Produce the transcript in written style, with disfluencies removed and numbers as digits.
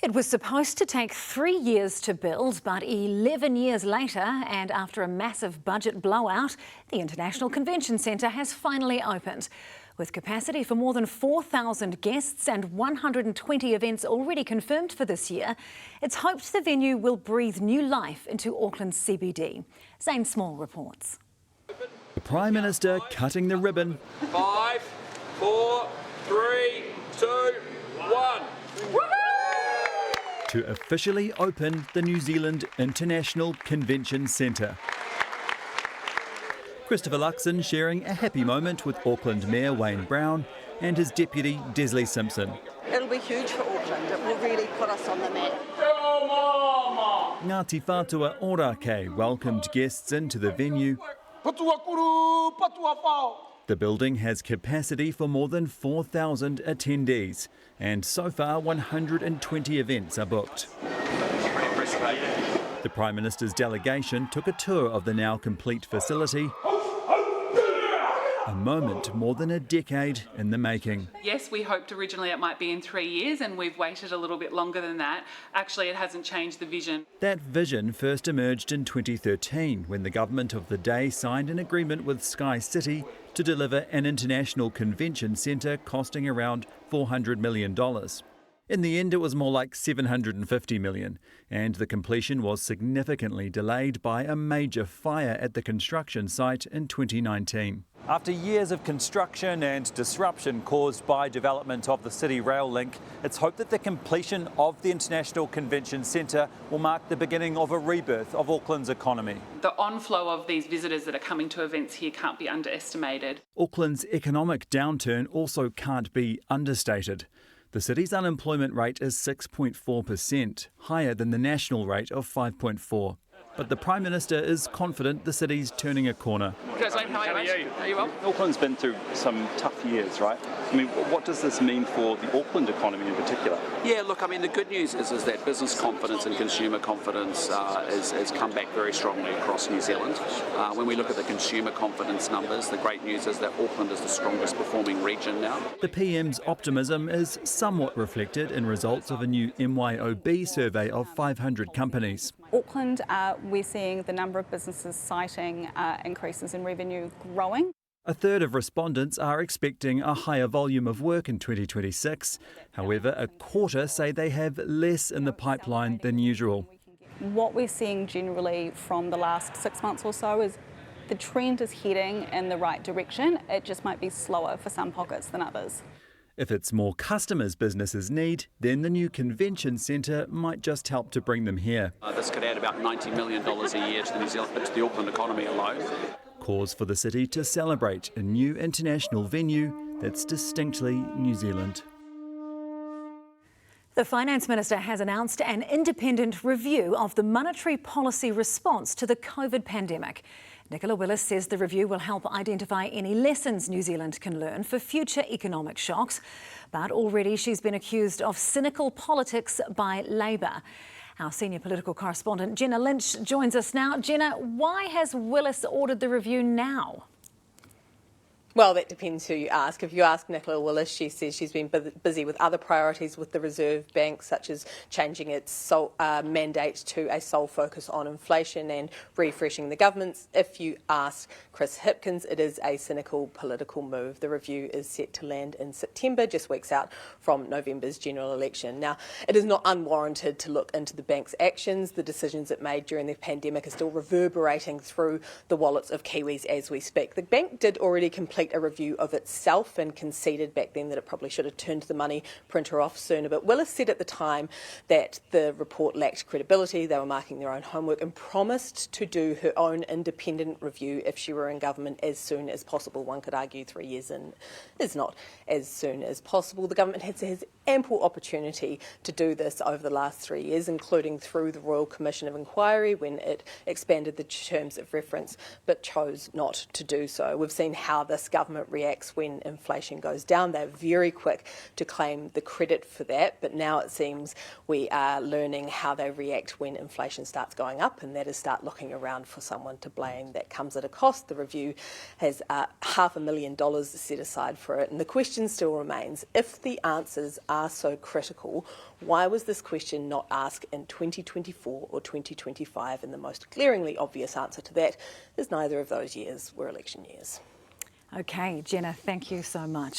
It was supposed to take 3 years to build, but 11 years later, and after a massive budget blowout, the International Convention Centre has finally opened. With capacity for more than 4,000 guests and 120 events already confirmed for this year, it's hoped the venue will breathe new life into Auckland's CBD. Zane Small reports. The Prime Minister cutting the ribbon. 5, 4, 3, 2, 1. To officially open the New Zealand International Convention Centre. Christopher Luxon sharing a happy moment with Auckland Mayor Wayne Brown and his deputy Desley Simpson. It'll be huge for Auckland. It will really put us on the map. Ngāti Whātua Ōrākei welcomed guests into the venue. The building has capacity for more than 4,000 attendees, and so far 120 events are booked. The Prime Minister's delegation took a tour of the now complete facility, a moment more than a decade in the making. Yes, we hoped originally it might be in 3 years, and we've waited a little bit longer than that. Actually, it hasn't changed the vision. That vision first emerged in 2013 when the government of the day signed an agreement with Sky City to deliver an international convention centre costing around $400 million. In the end, it was more like $750 million, and the completion was significantly delayed by a major fire at the construction site in 2019. After years of construction and disruption caused by development of the City Rail link, it's hoped that the completion of the International Convention Centre will mark the beginning of a rebirth of Auckland's economy. The onflow of these visitors that are coming to events here can't be underestimated. Auckland's economic downturn also can't be understated. The city's unemployment rate is 6.4%, higher than the national rate of 5.4%. But the Prime Minister is confident the city's turning a corner. How are you? Are you well? Auckland's been through some tough years, right? I mean, what does this mean for the Auckland economy in particular? Yeah, look, I mean, the good news is that business confidence and consumer confidence has come back very strongly across New Zealand. When we look at the consumer confidence numbers, the great news is that Auckland is the strongest performing region now. The PM's optimism is somewhat reflected in results of a new MYOB survey of 500 companies. Auckland, we're seeing the number of businesses citing increases in revenue growing. A third of respondents are expecting a higher volume of work in 2026. However, a quarter say they have less in the pipeline than usual. What we're seeing generally from the last 6 months or so is the trend is heading in the right direction. It just might be slower for some pockets than others. If it's more customers businesses need, then the new convention centre might just help to bring them here. This could add about $90 million a year to the Auckland economy alone. Cause for the city to celebrate a new international venue that's distinctly New Zealand. The Finance Minister has announced an independent review of the monetary policy response to the COVID pandemic. Nicola Willis says the review will help identify any lessons New Zealand can learn for future economic shocks. But already she's been accused of cynical politics by Labour. Our senior political correspondent Jenna Lynch joins us now. Jenna, why has Willis ordered the review now? Well, that depends who you ask. If you ask Nicola Willis, she says she's been busy with other priorities with the Reserve Bank, such as changing its mandate to a sole focus on inflation and refreshing the governments. If you ask Chris Hipkins, it is a cynical political move. The review is set to land in September, just weeks out from November's general election. Now, it is not unwarranted to look into the bank's actions. The decisions it made during the pandemic are still reverberating through the wallets of Kiwis as we speak. The bank did already complete a review of itself and conceded back then that it probably should have turned the money printer off sooner. But Willis said at the time that the report lacked credibility, they were marking their own homework, and promised to do her own independent review if she were in government as soon as possible. One could argue 3 years in is not as soon as possible. The government has ample opportunity to do this over the last 3 years, including through the Royal Commission of Inquiry when it expanded the terms of reference, but chose not to do so. We've seen how this government reacts when inflation goes down. They're very quick to claim the credit for that, but now it seems we are learning how they react when inflation starts going up, and that is start looking around for someone to blame. That comes at a cost. The review has $500,000 set aside for it, and the question still remains, if the answers are are so critical, why was this question not asked in 2024 or 2025? And the most glaringly obvious answer to that is neither of those years were election years. Okay, Jenna, thank you so much.